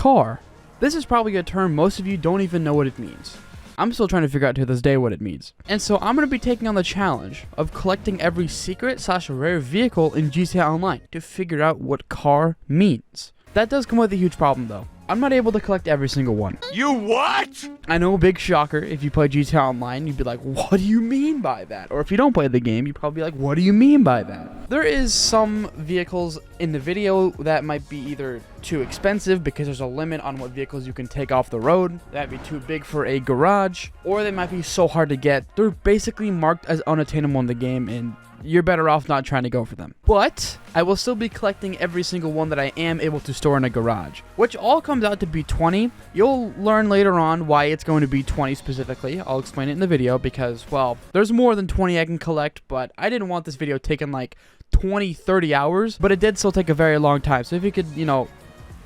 car. This is probably a term most of you don't even know what it means. I'm still trying to figure out to this day what it means. And so I'm going to be taking on the challenge of collecting every secret/rare vehicle in GTA Online to figure out what car means. That does come with a huge problem though. I'm not able to collect every single one. You what? I know, big shocker. If you play GTA Online, you'd be like, what do you mean by that? Or if you don't play the game, you'd probably be like, what do you mean by that? There is some vehicles in the video that might be either too expensive because there's a limit on what vehicles you can take off the road, that might be too big for a garage, or they might be so hard to get. They're basically marked as unattainable in the game, and you're better off not trying to go for them. But I will still be collecting every single one that I am able to store in a garage, which all comes out to be 20. You'll learn later on why it's going to be 20 specifically. I'll explain it in the video because, well, there's more than 20 I can collect, but I didn't want this video taking like 20, 30 hours, but it did still take a very long time. So if you could, you know,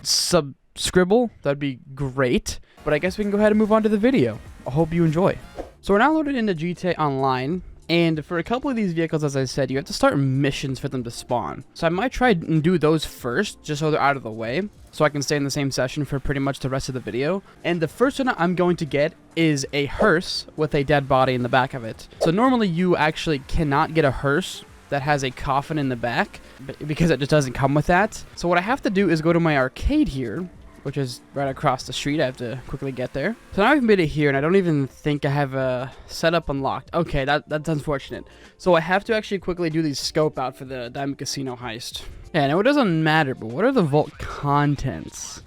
scribble, that'd be great. But I guess we can go ahead and move on to the video. I hope you enjoy. So we're now loaded into GTA Online. And for a couple of these vehicles, as I said, you have to start missions for them to spawn. So I might try and do those first, just so they're out of the way, so I can stay in the same session for pretty much the rest of the video. And the first one I'm going to get is a hearse with a dead body in the back of it. So normally you actually cannot get a hearse that has a coffin in the back, because it just doesn't come with that. So what I have to do is go to my arcade here, which is right across the street. I have to quickly get there. So now I've made it here, and I don't even think I have a setup unlocked. Okay, that's unfortunate. So I have to actually quickly do the scope out for the Diamond Casino heist. Yeah, now it doesn't matter, but what are the vault contents?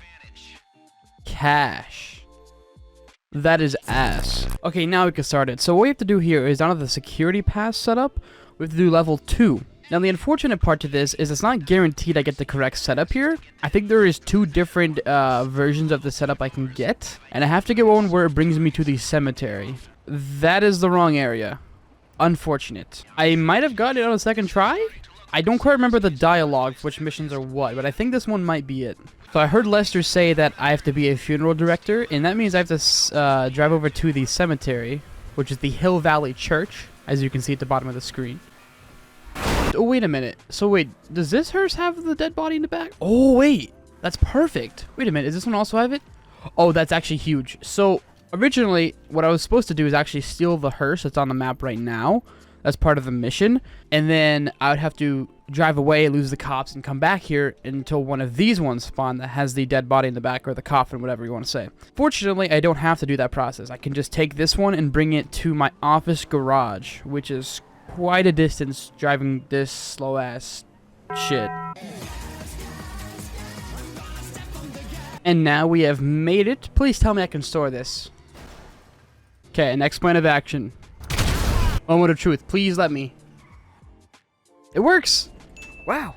Cash. That is ass. Okay, now we can start it. So what we have to do here is down to the security pass setup, we have to do level 2. Now, the unfortunate part to this is it's not guaranteed I get the correct setup here. I think there is 2 different versions of the setup I can get, and I have to get one where it brings me to the cemetery. That is the wrong area. Unfortunate. I might have gotten it on a second try. I don't quite remember the dialogue for which missions are what, but I think this one might be it. So I heard Lester say that I have to be a funeral director, and that means I have to drive over to the cemetery, which is the Hill Valley Church, as you can see at the bottom of the screen. Oh, wait a minute. So wait, does this hearse have the dead body in the back? Oh, wait. That's perfect. Wait a minute. Does this one also have it? Oh, that's actually huge. So originally, what I was supposed to do is actually steal the hearse that's on the map right now. That's part of the mission. And then I would have to drive away, lose the cops, and come back here until one of these ones spawn that has the dead body in the back, or the coffin, whatever you want to say. Fortunately, I don't have to do that process. I can just take this one and bring it to my office garage, which is quite a distance driving this slow ass shit. And now we have made it. Please tell me I can store this. Okay, next plan of action. Moment of truth. Please let me. It works. Wow.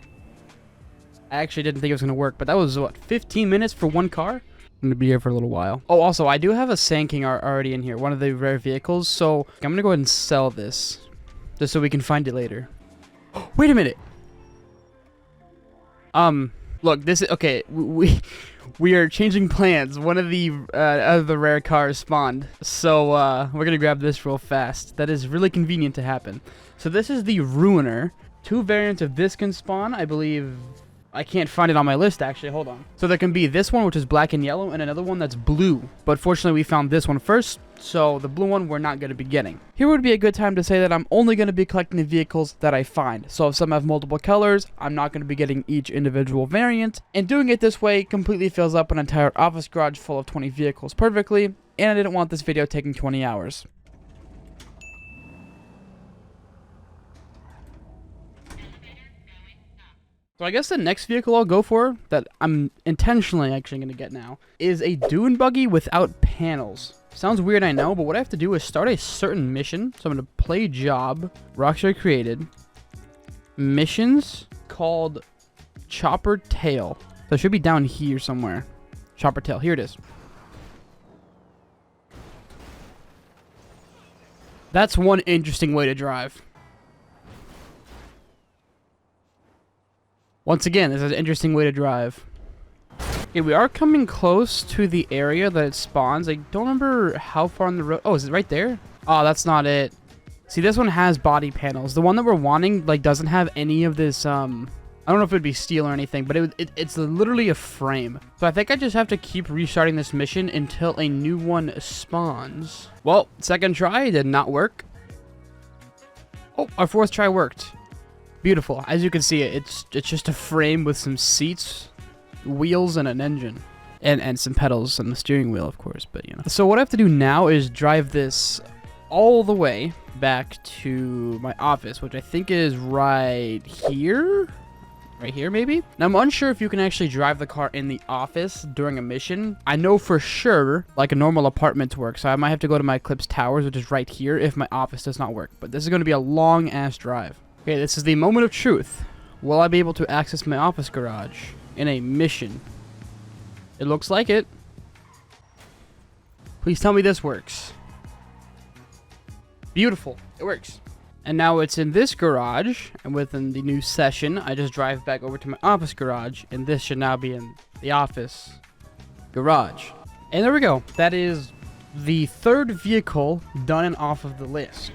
I actually didn't think it was gonna work, but that was what, 15 minutes for one car? I'm gonna be here for a little while. Oh, also, I do have a Sandking already in here, one of the rare vehicles, so I'm gonna go ahead and sell this, just so we can find it later. Wait a minute. Look, this is okay. We are changing plans. One of the rare cars spawned, so we're gonna grab this real fast. That is really convenient to happen. So this is the Ruiner. 2 variants of this can spawn, I believe. I can't find it on my list, actually. Hold on. So there can be this one, which is black and yellow, and another one that's blue. But fortunately, we found this one first, so the blue one we're not going to be getting. Here would be a good time to say that I'm only going to be collecting the vehicles that I find. So if some have multiple colors, I'm not going to be getting each individual variant. And doing it this way completely fills up an entire office garage full of 20 vehicles perfectly, and I didn't want this video taking 20 hours. So I guess the next vehicle I'll go for, that I'm intentionally actually going to get now, is a dune buggy without panels. Sounds weird, I know, but what I have to do is start a certain mission. So I'm going to play job, Rockstar created, missions called Chopper Tail. So it should be down here somewhere. Chopper Tail, here it is. That's one interesting way to drive. Once again, this is an interesting way to drive. Okay, we are coming close to the area that it spawns. I don't remember how far on the road. Oh, is it right there? Oh, that's not it. See, this one has body panels. The one that we're wanting, like, doesn't have any of this, I don't know if it'd be steel or anything, but it's literally a frame. So I think I just have to keep restarting this mission until a new one spawns. Well, second try did not work. Oh, our fourth try worked. Beautiful. As you can see, it's just a frame with some seats, wheels, and an engine. And some pedals and the steering wheel, of course, but you know. So what I have to do now is drive this all the way back to my office, which I think is right here. Right here, maybe? Now, I'm unsure if you can actually drive the car in the office during a mission. I know for sure, like, a normal apartment works, so I might have to go to my Eclipse Towers, which is right here, if my office does not work. But this is going to be a long-ass drive. Okay, this is the moment of truth. Will I be able to access my office garage in a mission? It looks like it. Please tell me this works. Beautiful. It works. And now it's in this garage, and within the new session, I just drive back over to my office garage, and this should now be in the office garage. And there we go. That is the third vehicle done and off of the list.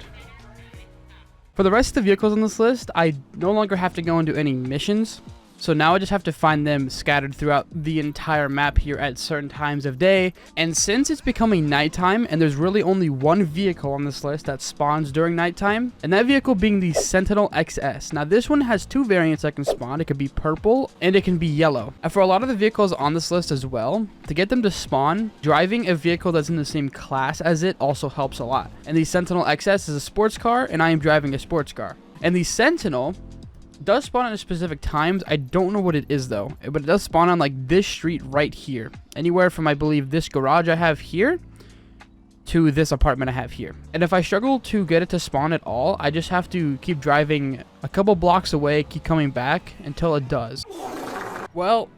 For the rest of the vehicles on this list, I no longer have to go and do any missions. So now I just have to find them scattered throughout the entire map here at certain times of day. And since it's becoming nighttime, and there's really only one vehicle on this list that spawns during nighttime, and that vehicle being the Sentinel XS. Now this one has two variants that can spawn. It could be purple and it can be yellow. And for a lot of the vehicles on this list as well, to get them to spawn, driving a vehicle that's in the same class as it also helps a lot. And the Sentinel XS is a sports car, and I am driving a sports car. And the Sentinel does spawn at specific times. I don't know what it is though, but it does spawn on like this street right here, anywhere from I believe this garage I have here to this apartment I have here. And if I struggle to get it to spawn at all, I just have to keep driving a couple blocks away, keep coming back until it does. Well,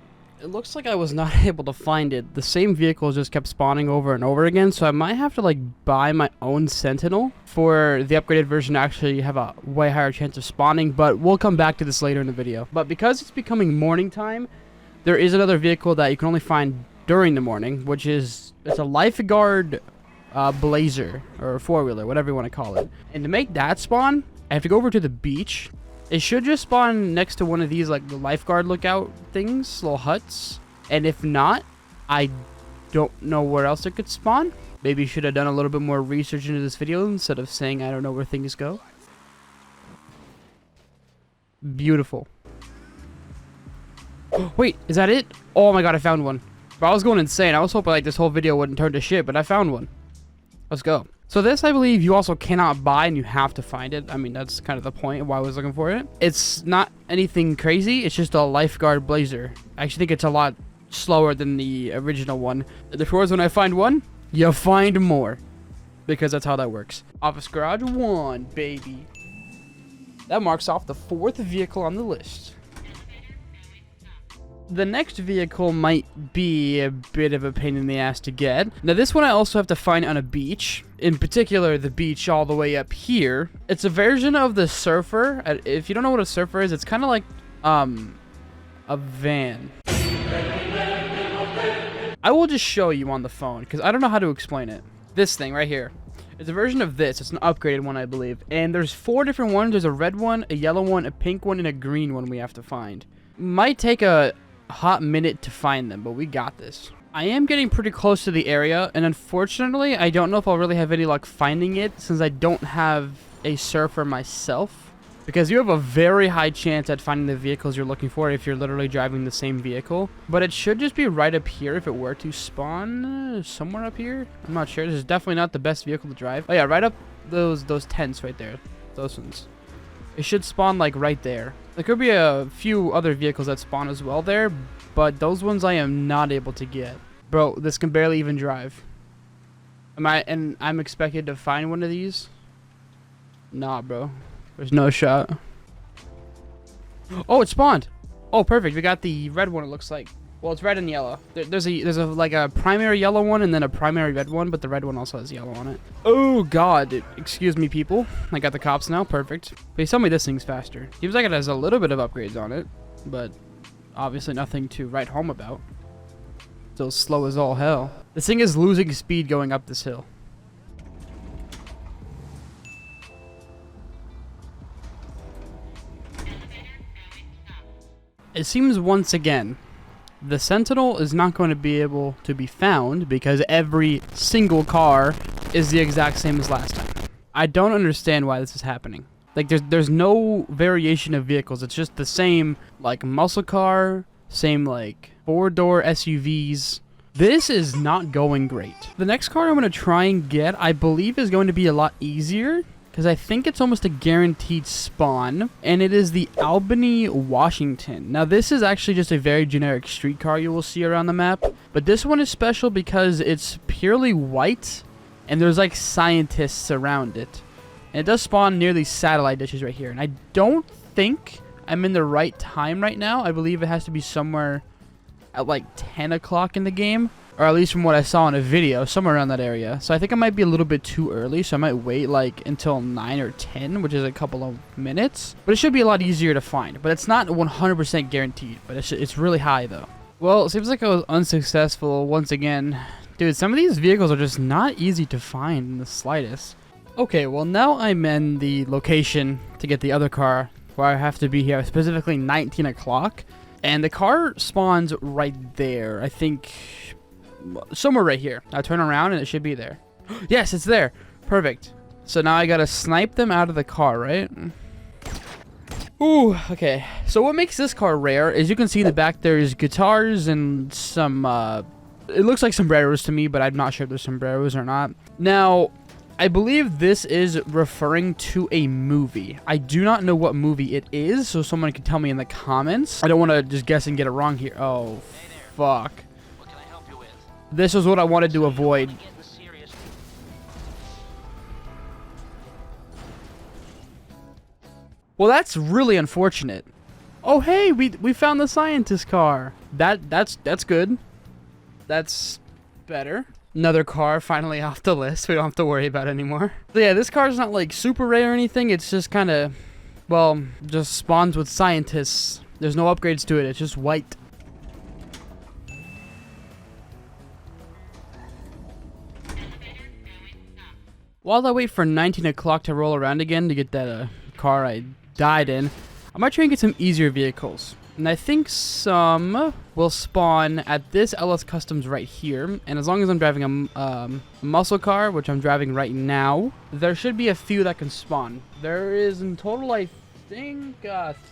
it looks like I was not able to find it. The same vehicles just kept spawning over and over again, so I might have to like buy my own Sentinel for the upgraded version to actually have a way higher chance of spawning, but we'll come back to this later in the video. But because it's becoming morning time, there is another vehicle that you can only find during the morning, which is, it's a Lifeguard Blazer, or four-wheeler, whatever you want to call it. And to make that spawn, I have to go over to the beach. It should just spawn next to one of these, like, the lifeguard lookout things, little huts. And if not, I don't know where else it could spawn. Maybe you should have done a little bit more research into this video instead of saying I don't know where things go. Beautiful. Wait, is that it? Oh my god, I found one. Bro, I was going insane. I was hoping, like, this whole video wouldn't turn to shit, but I found one. Let's go. So this, I believe, you also cannot buy, and you have to find it. I mean, that's kind of the point of why I was looking for it. It's not anything crazy. It's just a Lifeguard Blazer. I actually think it's a lot slower than the original one. Therefore, when I find one, you find more. Because that's how that works. Office Garage 1, baby. That marks off the fourth vehicle on the list. The next vehicle might be a bit of a pain in the ass to get. Now this one I also have to find on a beach. In particular, the beach all the way up here. It's a version of the Surfer. If you don't know what a Surfer is, it's kind of like a van. I will just show you on the phone because I don't know how to explain it. This thing right here. It's a version of this. It's an upgraded one, I believe. And there's 4 different ones. There's a red one, a yellow one, a pink one, and a green one we have to find. Might take a hot minute to find them, but we got this. I am getting pretty close to the area, and unfortunately, I don't know if I'll really have any luck finding it since I don't have a Surfer myself. Because you have a very high chance at finding the vehicles you're looking for if you're literally driving the same vehicle. But it should just be right up here if it were to spawn somewhere up here. I'm not sure. This is definitely not the best vehicle to drive. Oh yeah, right up those tents right there. Those ones. It should spawn like right there. There could be a few other vehicles that spawn as well there, but those ones I am not able to get. Bro, this can barely even drive. I'm expected to find one of these? Nah, bro. There's no shot. Oh, it spawned. Oh, perfect. We got the red one, it looks like. Well, it's red and yellow. There's like a primary yellow one and then a primary red one, but the red one also has yellow on it. Oh, God. Excuse me, people. I got the cops now. Perfect. Please tell me this thing's faster. Seems like it has a little bit of upgrades on it, but obviously nothing to write home about. Still slow as all hell. This thing is losing speed going up this hill. it seems once again the Sentinel is not going to be able to be found because every single car is the exact same as last time. I don't understand why this is happening. Like, there's no variation of vehicles. It's just the same, like, muscle car, same, like, four-door SUVs. This is not going great. The next car I'm going to try and get, I believe, is going to be a lot easier because I think it's almost a guaranteed spawn, and it is the Albany Washington. Now, this is actually just a very generic street car you will see around the map, but this one is special because it's purely white, and there's, like, scientists around it. And it does spawn near these satellite dishes right here, and I don't think I'm in the right time right now. I believe it has to be somewhere at, like, 10 o'clock in the game, or at least from what I saw in a video, somewhere around that area. So I think I might be a little bit too early, so I might wait like until 9 or 10, which is a couple of minutes. But it should be a lot easier to find. But it's not 100% guaranteed, but it's really high though. Well, it seems like I was unsuccessful once again. Dude, some of these vehicles are just not easy to find in the slightest. Okay, well now I'm in the location to get the other car where I have to be here, specifically 19 o'clock. And the car spawns right there. I think somewhere right here. I turn around and it should be there. Yes, it's there. Perfect. So now I gotta snipe them out of the car, right? Ooh, okay. So what makes this car rare is you can see in the back there's guitars and some, it looks like sombreros to me, but I'm not sure if they're sombreros or not. Now, I believe this is referring to a movie. I do not know what movie it is, so someone can tell me in the comments. I don't want to just guess and get it wrong here. Oh, fuck. This is what I wanted to avoid. Well, that's really unfortunate. Oh, hey, we found the scientist car. That's good. That's better. Another car finally off the list. We don't have to worry about it anymore. So yeah, this car is not like super rare or anything. It's just kind of, well, just spawns with scientists. There's no upgrades to it. It's just white. While I wait for 19 o'clock to roll around again to get that car I died in, I might try and get some easier vehicles. And I think some will spawn at this LS Customs right here. And as long as I'm driving a muscle car, which I'm driving right now, there should be a few that can spawn. There is in total, I think,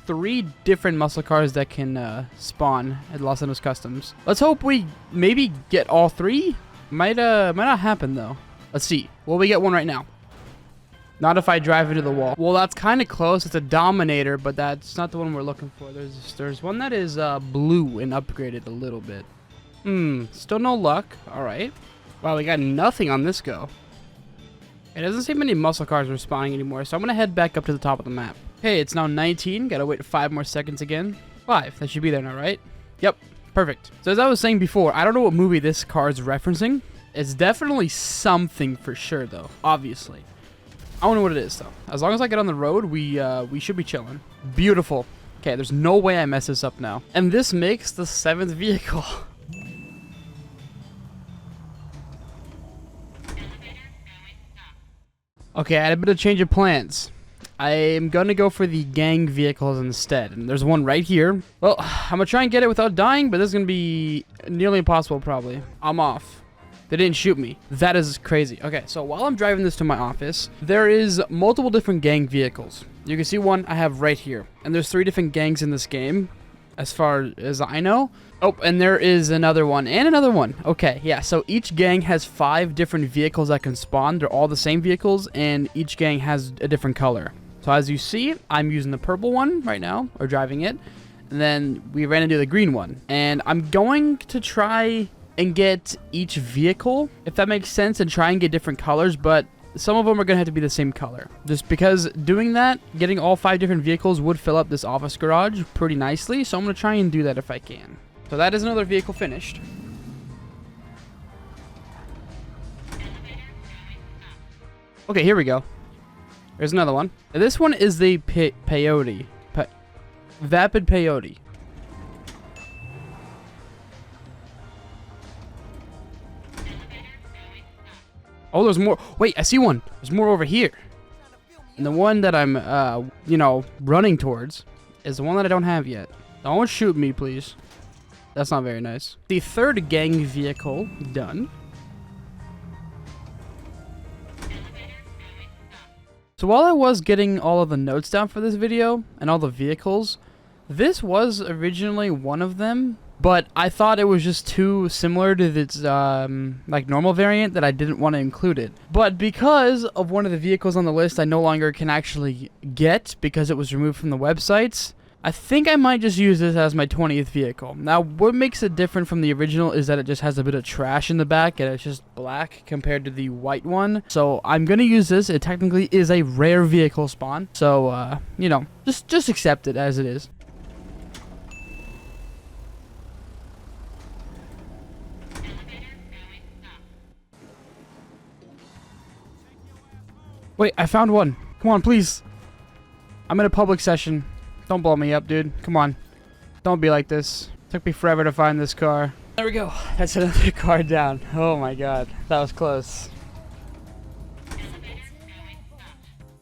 3 different muscle cars that can spawn at Los Angeles Customs. Let's hope we maybe get all 3. Might not happen though. Let's see. Well, we get one right now. Not if I drive into the wall. Well, that's kind of close. It's a Dominator, but that's not the one we're looking for. There's one that is blue and upgraded a little bit. Still no luck. All right. Wow, we got nothing on this go. It doesn't seem many muscle cars are spawning anymore, so I'm going to head back up to the top of the map. Okay, it's now 19. Got to wait 5 more seconds again. 5. That should be there now, right? Yep. Perfect. So as I was saying before, I don't know what movie this car is referencing. It's definitely something for sure, though. Obviously. I don't know what it is, though. As long as I get on the road, we should be chilling. Beautiful. Okay, there's no way I mess this up now. And this makes the 7th vehicle. Okay, I had a bit of change of plans. I'm gonna go for the gang vehicles instead. And there's one right here. Well, I'm gonna try and get it without dying, but this is gonna be nearly impossible, probably. I'm off. They didn't shoot me. That is crazy. Okay, so while I'm driving this to my office, there is multiple different gang vehicles. You can see one I have right here. And there's 3 different gangs in this game, as far as I know. Oh, and there is another one, and another one. Okay, yeah, so each gang has 5 different vehicles that can spawn. They're all the same vehicles, and each gang has a different color. So as you see, I'm using the purple one right now, or driving it. And then we ran into the green one. And I'm going to try and get each vehicle, if that makes sense, and try and get different colors, but some of them are gonna have to be the same color. Just because doing that, getting all 5 different vehicles would fill up this office garage pretty nicely, so I'm gonna try and do that if I can. So that is another vehicle finished. Okay, here we go. There's another one. This one is the Peyote. Vapid Peyote. Oh, there's more. Wait, I see one. There's more over here. And the one that I'm, running towards is the one that I don't have yet. Don't shoot me, please. That's not very nice. The third gang vehicle done. So while I was getting all of the notes down for this video and all the vehicles, this was originally one of them, but I thought it was just too similar to its like normal variant that I didn't want to include it. But because of one of the vehicles on the list I no longer can actually get because it was removed from the websites, I think I might just use this as my 20th vehicle. Now, what makes it different from the original is that it just has a bit of trash in the back and it's just black compared to the white one. So I'm going to use this. It technically is a rare vehicle spawn. So, you know, just accept it as it is. Wait, I found one. Come on, please. I'm in a public session. Don't blow me up, dude. Come on. Don't be like this. Took me forever to find this car. There we go. That's another car down. Oh my god. That was close.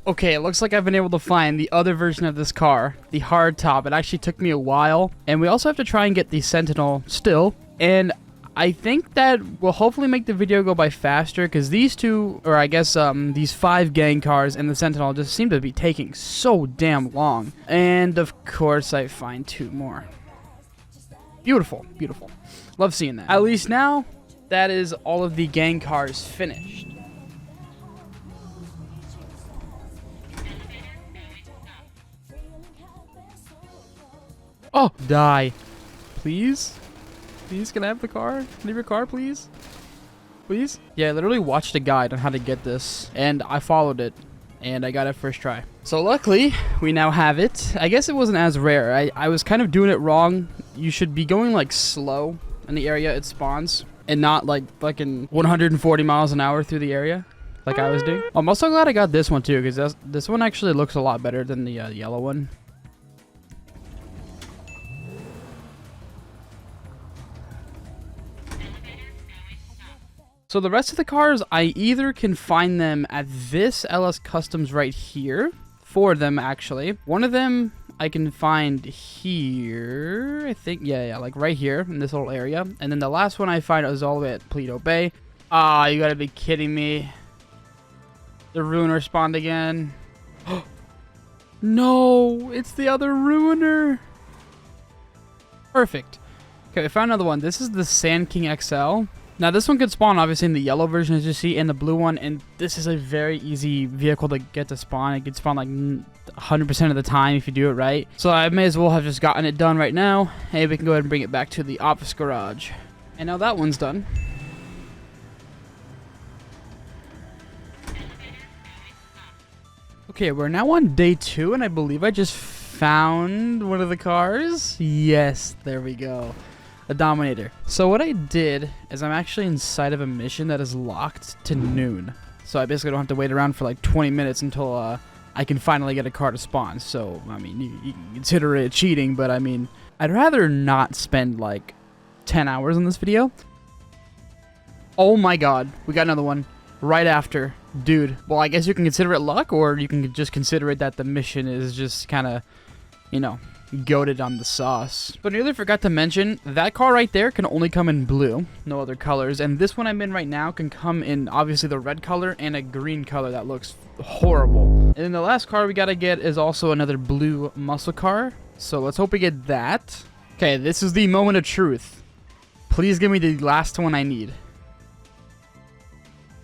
Okay, it looks like I've been able to find the other version of this car. The Hardtop. It actually took me a while. And we also have to try and get the Sentinel still. And I think that will hopefully make the video go by faster, because these two, or I guess these 5 gang cars and the Sentinel just seem to be taking so damn long. And of course I find 2 more. Beautiful, beautiful. Love seeing that. At least now, that is all of the gang cars finished. Oh, die. Please? Please, can I have the car? Leave your car, please? Please? Yeah, I literally watched a guide on how to get this, and I followed it, and I got it first try. So luckily, we now have it. I guess it wasn't as rare. I was kind of doing it wrong. You should be going, like, slow in the area it spawns, and not, like, fucking 140 miles an hour through the area, like I was doing. I'm also glad I got this one, too, because this one actually looks a lot better than the yellow one. So the rest of the cars, I either can find them at this LS Customs right here. 4 of them, actually. One of them I can find here. I think, yeah, like right here in this little area. And then the last one I find is all the way at Peyote Bay. Ah, you gotta be kidding me. The Ruiner spawned again. No, it's the other Ruiner. Perfect. Okay, we found another one. This is the Sandking XL. Now, this one could spawn, obviously, in the yellow version, as you see, and the blue one, and this is a very easy vehicle to get to spawn. It could spawn, like, 100% of the time if you do it right. So I may as well have just gotten it done right now. Hey, we can go ahead and bring it back to the office garage. And now that one's done. Okay, we're now on day 2, and I believe I just found one of the cars. Yes, there we go. A Dominator. So what I did is I'm actually inside of a mission that is locked to noon. So I basically don't have to wait around for like 20 minutes until I can finally get a car to spawn. So, I mean, you can consider it cheating, but I mean, I'd rather not spend like 10 hours on this video. Oh my god, we got another one right after. Dude, well, I guess you can consider it luck, or you can just consider it that the mission is just kind of, you know, goated on the sauce. But I nearly forgot to mention, that car right there can only come in blue, no other colors, and this one I'm in right now can come in obviously the red color and a green color that looks horrible. And then the last car we gotta get is also another blue muscle car, so let's hope we get that. Okay, this is the moment of truth. Please give me the last one I need.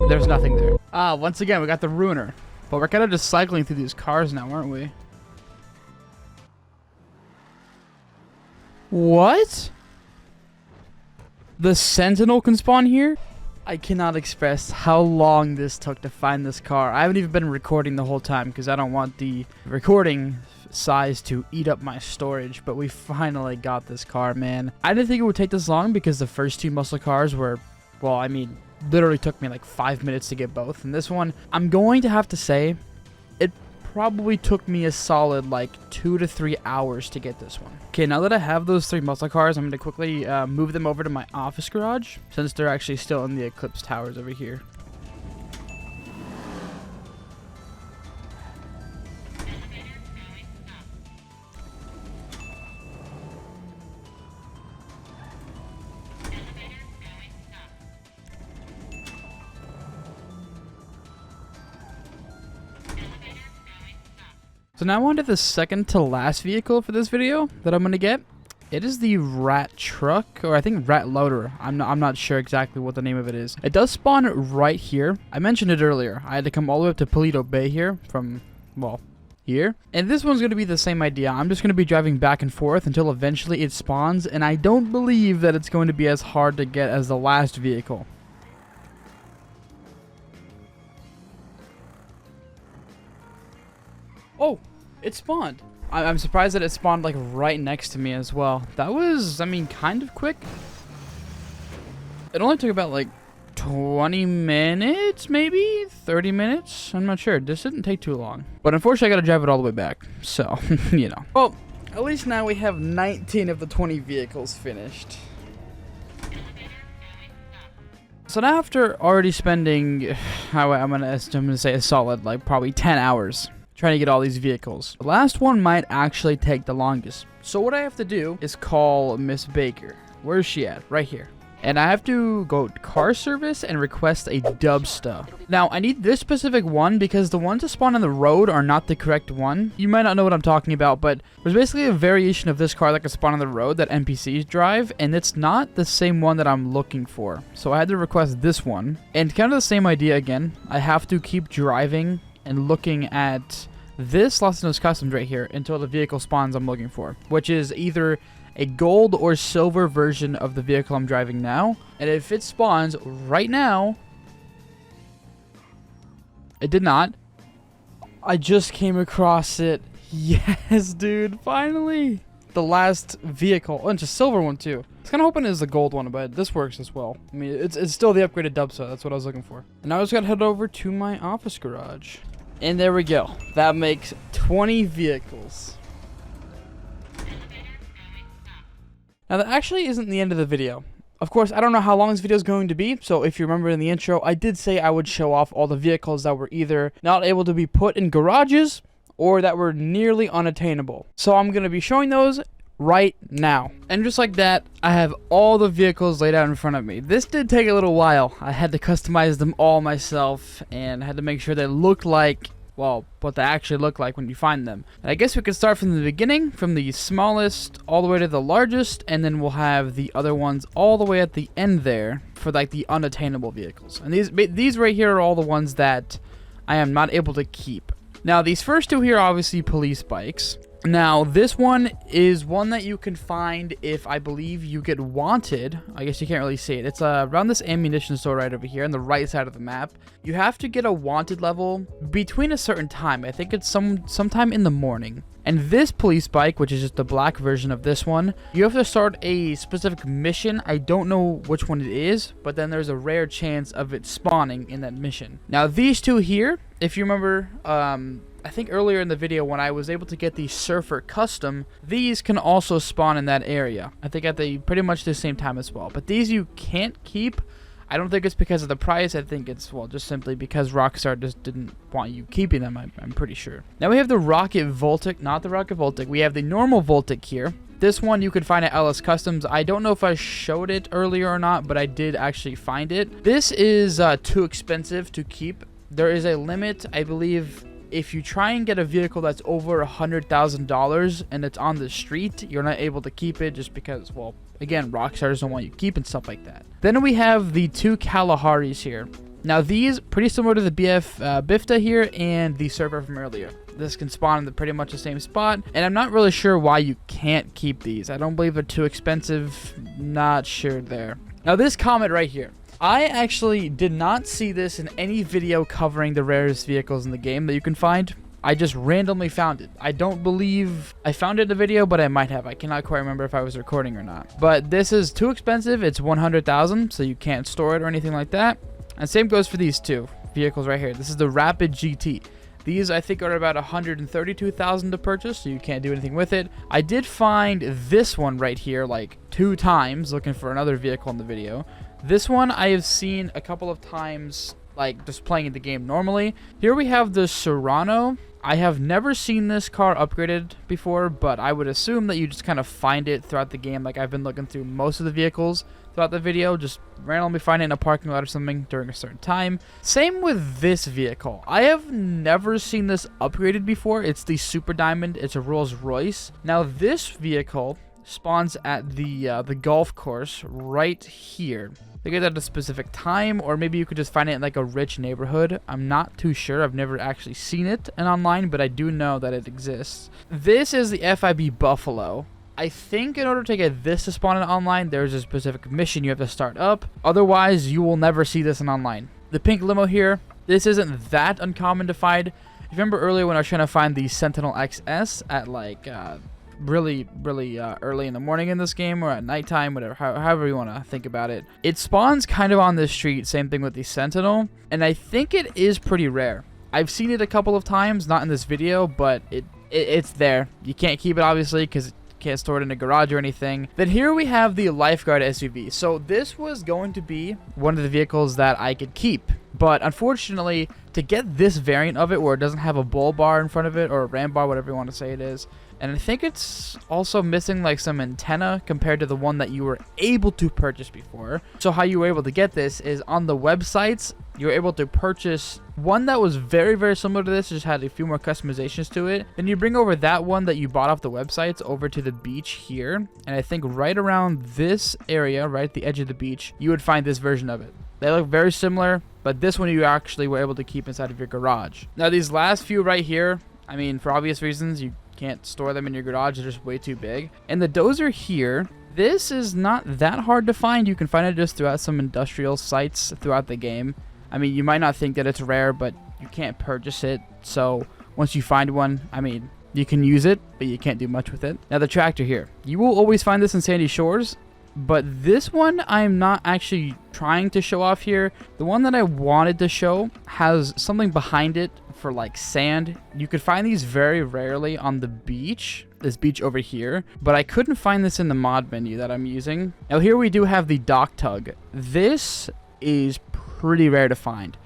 There's nothing there. Ah, once again, we got the Ruiner. But we're kind of just cycling through these cars now, aren't we? What? The Sentinel can spawn here? I cannot express how long this took to find this car. I haven't even been recording the whole time because I don't want the recording size to eat up my storage, but we finally got this car, man. I didn't think it would take this long because the first 2 muscle cars were, well, I mean, literally took me like 5 minutes to get both. And this one, I'm going to have to say, it probably took me a solid like 2 to 3 hours to get this one. Okay, now that I have those 3 muscle cars, I'm going to quickly move them over to my office garage, since they're actually still in the Eclipse Towers over here. So now on to the second to last vehicle for this video that I'm going to get. It is the rat truck, or I think rat loader. I'm not sure exactly what the name of it is. It does spawn right here. I mentioned it earlier. I had to come all the way up to Peyote Bay here from, well, here. And this one's going to be the same idea. I'm just going to be driving back and forth until eventually it spawns. And I don't believe that it's going to be as hard to get as the last vehicle. Oh, it spawned. I'm surprised that it spawned like right next to me as well. That was, I mean, kind of quick. It only took about like 20 minutes, maybe 30 minutes. I'm not sure. This didn't take too long. But unfortunately, I got to drive it all the way back. So, you know. Well, at least now we have 19 of the 20 vehicles finished. So now after already spending, I'm gonna say a solid like probably 10 hours trying to get all these vehicles. The last one might actually take the longest. So what I have to do is call Miss Baker. Where is she at? Right here. And I have to go to car service and request a Dubsta. Now, I need this specific one because the ones that spawn on the road are not the correct one. You might not know what I'm talking about, but there's basically a variation of this car that can spawn on the road that NPCs drive, and it's not the same one that I'm looking for. So I had to request this one. And kind of the same idea again. I have to keep driving and looking at this Los Angeles Customs right here until the vehicle spawns I'm looking for, which is either a gold or silver version of the vehicle I'm driving now. And if it spawns right now, it did not. I just came across it. Yes, dude, finally. The last vehicle. Oh, it's a silver one too. I was kind of hoping it was the gold one, but this works as well. I mean, it's still the upgraded Dubsta. That's what I was looking for. And now I just gotta head over to my office garage. And there we go. That makes 20 vehicles. Now that actually isn't the end of the video. Of course, I don't know how long this video is going to be, so if you remember in the intro, I did say I would show off all the vehicles that were either not able to be put in garages or that were nearly unattainable. So I'm going to be showing those right now. And just like that, I have all the vehicles laid out in front of me. This did take a little while. I had to customize them all myself and had to make sure they looked like, well, what they actually look like when you find them. And I guess we could start from the beginning, from the smallest all the way to the largest, and then we'll have the other ones all the way at the end there for like the unattainable vehicles. And these right here are all the ones that I am not able to keep. Now these first two here are obviously police bikes. Now, this one is one that you can find if, I believe, you get wanted. I guess you can't really see it. It's around this ammunition store right over here on the right side of the map. You have to get a wanted level between a certain time. I think it's sometime in the morning. And this police bike, which is just the black version of this one, you have to start a specific mission. I don't know which one it is, but then there's a rare chance of it spawning in that mission. Now, these two here, if you remember, I think earlier in the video when I was able to get the Surfer Custom, these can also spawn in that area. I think at the pretty much the same time as well. But these you can't keep. I don't think it's because of the price. I think it's, well, just simply because Rockstar just didn't want you keeping them, I'm pretty sure. Now we have the Rocket Voltic, not the Rocket Voltic. We have the normal Voltic here. This one you could find at LS Customs. I don't know if I showed it earlier or not, but I did actually find it. This is too expensive to keep. There is a limit, I believe. If you try and get a vehicle that's over $100,000 and it's on the street, you're not able to keep it just because, well, again, Rockstar doesn't want you keeping stuff like that. Then we have the two Kalaharis here. Now these, pretty similar to the Bifta here and the Server from earlier. This can spawn in pretty much the same spot, and I'm not really sure why you can't keep these. I don't believe they're too expensive, not sure there. Now this Comet right here. I actually did not see this in any video covering the rarest vehicles in the game that you can find. I just randomly found it. I don't believe I found it in a video, but I might have. I cannot quite remember if I was recording or not. But this is too expensive. It's 100,000, so you can't store it or anything like that. And same goes for these two vehicles right here. This is the Rapid GT. These, I think, are about 132,000 to purchase, so you can't do anything with it. I did find this one right here like 2 times looking for another vehicle in the video. This one I have seen a couple of times, like just playing the game normally. Here we have the Serrano. I have never seen this car upgraded before, but I would assume that you just kind of find it throughout the game. Like I've been looking through most of the vehicles. throughout the video, just randomly find it in a parking lot or something during a certain time. Same with this vehicle. I have never seen this upgraded before. It's the Super Diamond. It's a Rolls Royce. Now this vehicle spawns at the golf course right here. They get at a specific time, or maybe you could just find it in like a rich neighborhood. I'm not too sure. I've never actually seen it in online, but I do know that it exists. This is the FIB Buffalo. I think in order to get this to spawn in online, there's a specific mission you have to start up. Otherwise, you will never see this in online. The pink limo here, this isn't that uncommon to find. If you remember earlier when I was trying to find the Sentinel XS at like really early in the morning in this game, or at nighttime, whatever, however you want to think about it. It spawns kind of on this street, same thing with the Sentinel, and I think it is pretty rare. I've seen it a couple of times, not in this video, but it's there. You can't keep it obviously because you can't store it in a garage or anything. Then here we have the Lifeguard SUV. So this was going to be one of the vehicles that I could keep, but unfortunately, to get this variant of it where it doesn't have a bull bar in front of it, or a ram bar, whatever you want to say it is, and I think it's also missing like some antenna compared to the one that you were able to purchase before. So how you were able to get this is on the websites, you were able to purchase one that was very similar to this, just had a few more customizations to it. Then you bring over that one that you bought off the websites over to the beach here, and I think right around this area, right at the edge of the beach, you would find this version of it. They look very similar, but this one you actually were able to keep inside of your garage. Now these last few right here, I mean, for obvious reasons, you can't store them in your garage. They're just way too big. And the dozer here, this is not that hard to find. You can find it just throughout some industrial sites throughout the game. I mean, you might not think that it's rare, but you can't purchase it. So once you find one, I mean, you can use it, but you can't do much with it. Now the tractor here, you will always find this in Sandy Shores, but this one I'm not actually trying to show off here. The one that I wanted to show has something behind it for like sand. You could find these very rarely on the beach, this beach over here, but I couldn't find this in the mod menu that I'm using. Now here we do have the dock tug. This is pretty rare to find.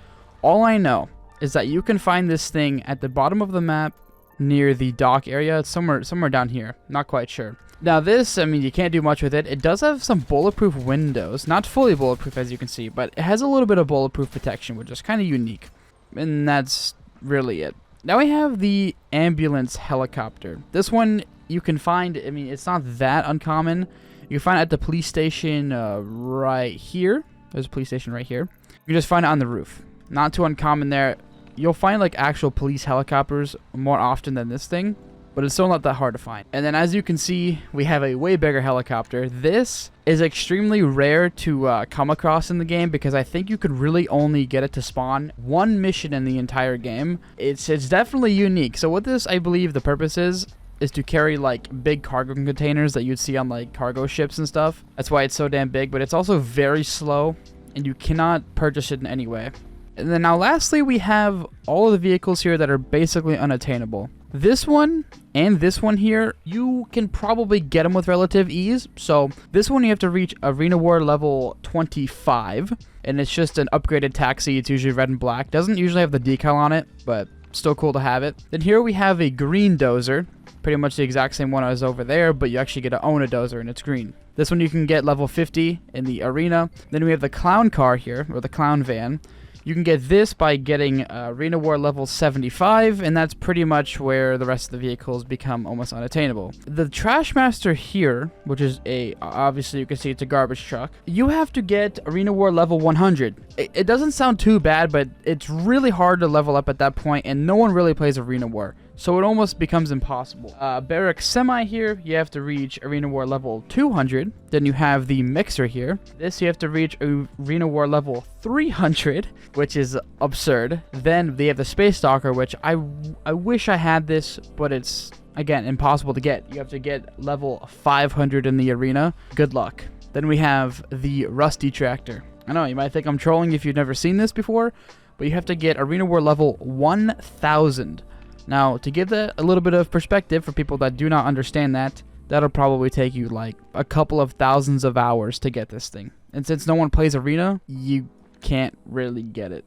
All I know is that you can find this thing at the bottom of the map near the dock area. It's somewhere down here, not quite sure. Now this, I mean, you can't do much with it. It does have some bulletproof windows, not fully bulletproof as you can see, but it has a little bit of bulletproof protection, which is kind of unique, and that's really it. Now we have the ambulance helicopter. This one you can find, I mean, it's not that uncommon. You can find it at the police station right here. There's a police station right here. You can just find it on the roof. Not too uncommon there. You'll find like actual police helicopters more often than this thing, but it's still not that hard to find. And then as you can see, we have a way bigger helicopter. This is extremely rare to come across in the game because I think you could really only get it to spawn one mission in the entire game. It's definitely unique. So what this, I believe the purpose is to carry like big cargo containers that you'd see on like cargo ships and stuff. That's why it's so damn big, but it's also very slow and you cannot purchase it in any way. And then now lastly, we have all of the vehicles here that are basically unattainable. This one and this one here, you can probably get them with relative ease. So this one you have to reach Arena War level 25, and it's just an upgraded taxi. It's usually red and black. Doesn't usually have the decal on it, but still cool to have it. Then here we have a green dozer, pretty much the exact same one as over there, but you actually get to own a dozer and it's green. This one you can get level 50 in the arena. Then we have the clown car here, or the clown van. You can get this by getting Arena War level 75, and that's pretty much where the rest of the vehicles become almost unattainable. The Trash Master here, which is obviously you can see it's a garbage truck, you have to get Arena War level 100. It doesn't sound too bad, but it's really hard to level up at that point, and no one really plays Arena War, so it almost becomes impossible. Barrack Semi here, you have to reach Arena War level 200. Then you have the Mixer here. This you have to reach Arena War level 300, which is absurd. Then they have the Space Stalker, which I wish I had this, but it's, again, impossible to get. You have to get level 500 in the arena. Good luck. Then we have the Rusty Tractor. I know, you might think I'm trolling if you've never seen this before, but you have to get Arena War level 1000. Now, to give that a little bit of perspective for people that do not understand that, that'll probably take you like a couple of thousands of hours to get this thing. And since no one plays Arena, you can't really get it.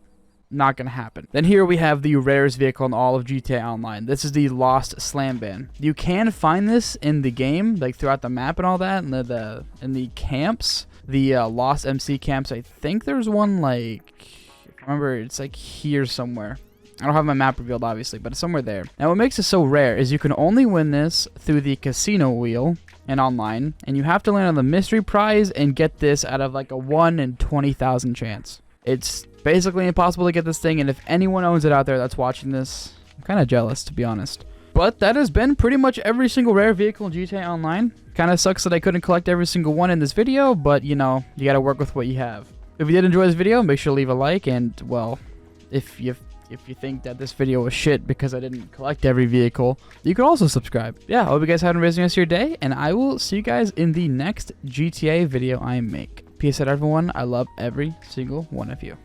Not gonna happen. Then here we have the rarest vehicle in all of GTA Online. This is the Lost Slam Van. You can find this in the game, like throughout the map and all that, and in the camps. the Lost MC camps. I think there's one like, if I remember, it's like here somewhere. I don't have my map revealed, obviously, but it's somewhere there. Now, what makes it so rare is you can only win this through the casino wheel and online, and you have to land on the mystery prize and get this out of like a 1 in 20,000 chance. It's basically impossible to get this thing, and if anyone owns it out there that's watching this, I'm kind of jealous, to be honest. But that has been pretty much every single rare vehicle in GTA Online. Kind of sucks that I couldn't collect every single one in this video, but you know, you got to work with what you have. If you did enjoy this video, make sure to leave a like, and well, if you think that this video was shit because I didn't collect every vehicle, you can also subscribe. Yeah, I hope you guys have an amazing rest of your day, and I will see you guys in the next GTA video I make. Peace out, everyone. I love every single one of you.